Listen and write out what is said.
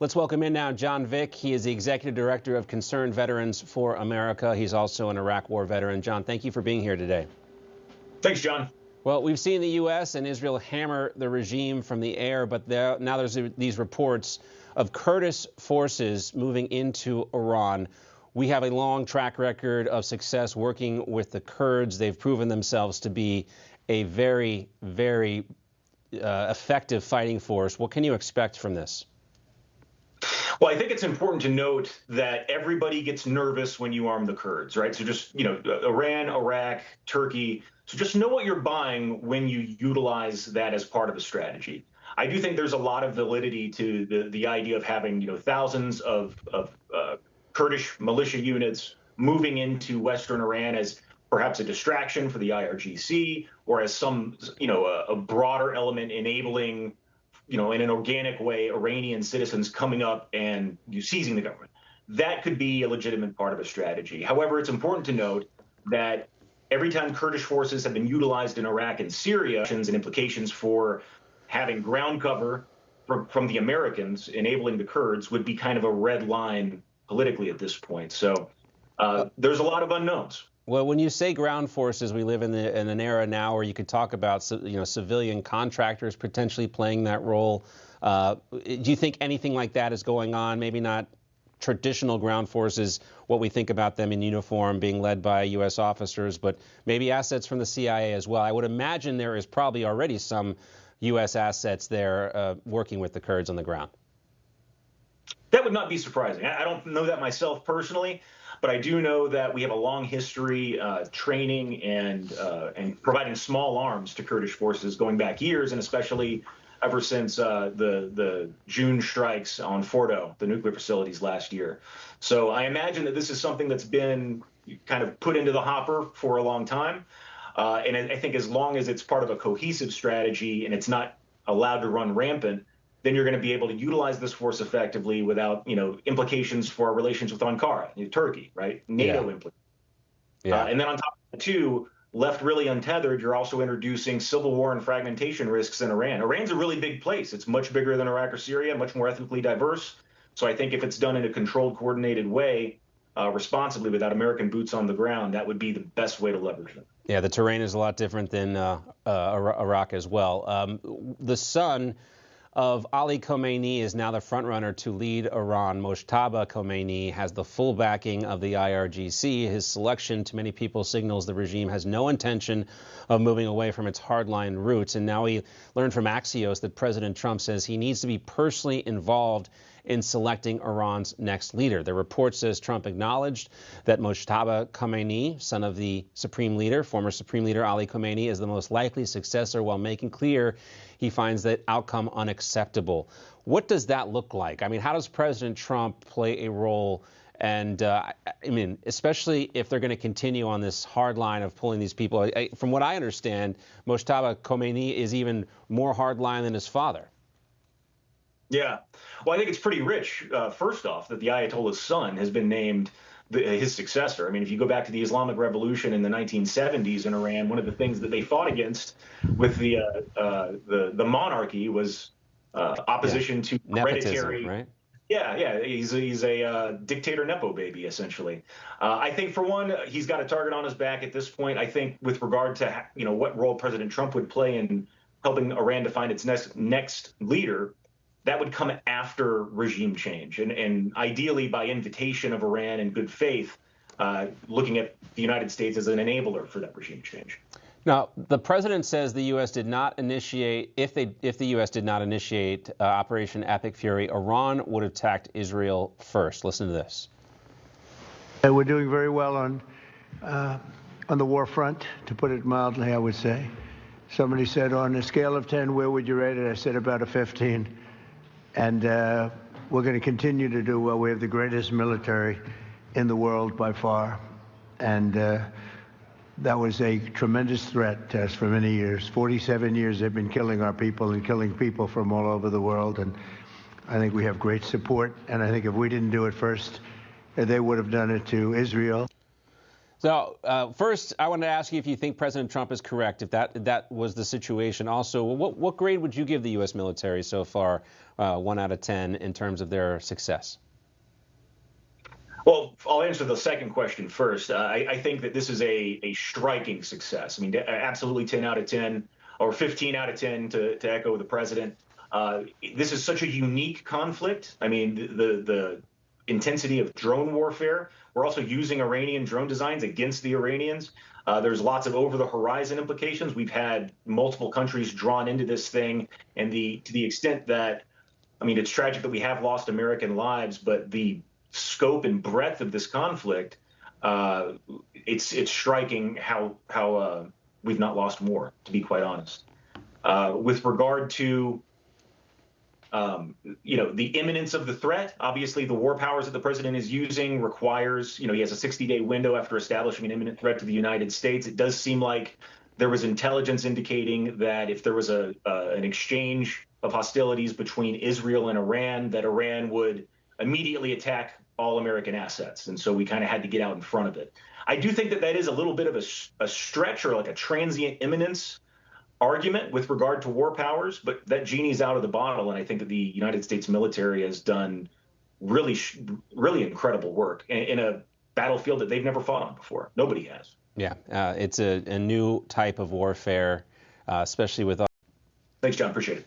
Let's welcome in now John Vick. He is the Executive Director of Concerned Veterans for America. He's also an Iraq War veteran. John, thank you for being here today. Thanks, John. Well, we've seen the U.S. and Israel hammer the regime from the air, but now there's these reports of Kurdish forces moving into Iran. We have a long track record of success working with the Kurds. They've proven themselves to be a very, very effective fighting force. What can you expect from this? Well, I think it's important to note that everybody gets nervous when you arm the Kurds, right? So just, Iran, Iraq, Turkey. So just know what you're buying when you utilize that as part of a strategy. I do think there's a lot of validity to the idea of having, thousands of Kurdish militia units moving into Western Iran as perhaps a distraction for the IRGC or as some, a broader element enabling, in an organic way, Iranian citizens coming up and seizing the government. That could be a legitimate part of a strategy. However, it's important to note that every time Kurdish forces have been utilized in Iraq and Syria, and implications for having ground cover from the Americans enabling the Kurds would be kind of a red line politically at this point. So there's a lot of unknowns. Well, when you say ground forces, we live in an era now where you could talk about, civilian contractors potentially playing that role. Do you think anything like that is going on? Maybe not traditional ground forces, what we think about them in uniform being led by U.S. officers, but maybe assets from the CIA as well. I would imagine there is probably already some U.S. assets there working with the Kurds on the ground. That would not be surprising. I don't know that myself personally, but I do know that we have a long history training and providing small arms to Kurdish forces going back years, and especially ever since the June strikes on Fordo, the nuclear facilities last year. So I imagine that this is something that's been kind of put into the hopper for a long time. And I think as long as it's part of a cohesive strategy and it's not allowed to run rampant, then you're going to be able to utilize this force effectively without, implications for our relations with Ankara, Turkey, right? NATO implications. Yeah. And then on top of the two, left really untethered, you're also introducing civil war and fragmentation risks in Iran. Iran's a really big place. It's much bigger than Iraq or Syria, much more ethnically diverse. So I think if it's done in a controlled, coordinated way, responsibly without American boots on the ground, that would be the best way to leverage them. Yeah, the terrain is a lot different than Iraq as well. The son of Ali Khamenei is now the frontrunner to lead Iran. Mojtaba Khomeini has the full backing of the IRGC. His selection, to many people, signals the regime has no intention of moving away from its hardline roots. And now we learned from Axios that President Trump says he needs to be personally involved in selecting Iran's next leader. The report says Trump acknowledged that Mojtaba Khomeini, son of the Supreme Leader, former Supreme Leader Ali Khamenei, is the most likely successor, while making clear he finds that outcome unacceptable. What does that look like? I mean, how does President Trump play a role? And especially if they're going to continue on this hard line of pulling these people. From what I understand, Mojtaba Khomeini is even more hard line than his father. Yeah. Well, I think it's pretty rich, first off, that the Ayatollah's son has been named his successor. I mean, if you go back to the Islamic Revolution in the 1970s in Iran, one of the things that they fought against with the monarchy was opposition to hereditary. Nepotism, right? Yeah. He's a dictator nepo baby, essentially. I think, for one, he's got a target on his back at this point. I think with regard to, what role President Trump would play in helping Iran to find its next leader, that would come after regime change, and ideally by invitation of Iran in good faith, looking at the United States as an enabler for that regime change. Now, the president says the U.S. did not initiate, if the U.S. did not initiate Operation Epic Fury, Iran would have attacked Israel first. Listen to this. We're doing very well on the war front, to put it mildly, I would say. Somebody said, on a scale of 10, where would you rate it? I said about a 15. And we're going to continue to do well. We have the greatest military in the world by far. And that was a tremendous threat to us for many years. 47 years they've been killing our people and killing people from all over the world. And I think we have great support. And I think if we didn't do it first, they would have done it to Israel. So first, I wanted to ask you if you think President Trump is correct, if that was the situation. Also, what grade would you give the U.S. military so far, 1 out of 10, in terms of their success? Well, I'll answer the second question first. I think that this is a striking success. I mean, absolutely 10 out of 10 or 15 out of 10 to echo the president. This is such a unique conflict. I mean, the intensity of drone warfare. We're also using Iranian drone designs against the Iranians. There's lots of over-the-horizon implications. We've had multiple countries drawn into this thing, and to the extent that, I mean, it's tragic that we have lost American lives, but the scope and breadth of this conflict, it's striking how we've not lost more, to be quite honest. With regard to the imminence of the threat, obviously the war powers that the president is using requires, he has a 60-day window after establishing an imminent threat to the United States. It does seem like there was intelligence indicating that if there was an exchange of hostilities between Israel and Iran, that Iran would immediately attack all American assets. And so we kind of had to get out in front of it. I do think that is a little bit of a stretch, or like a transient imminence argument with regard to war powers, but that genie's out of the bottle, and I think that the United States military has done really incredible work in a battlefield that they've never fought on before. Nobody has. Yeah, it's a new type of warfare, especially with. Thanks, John. Appreciate it.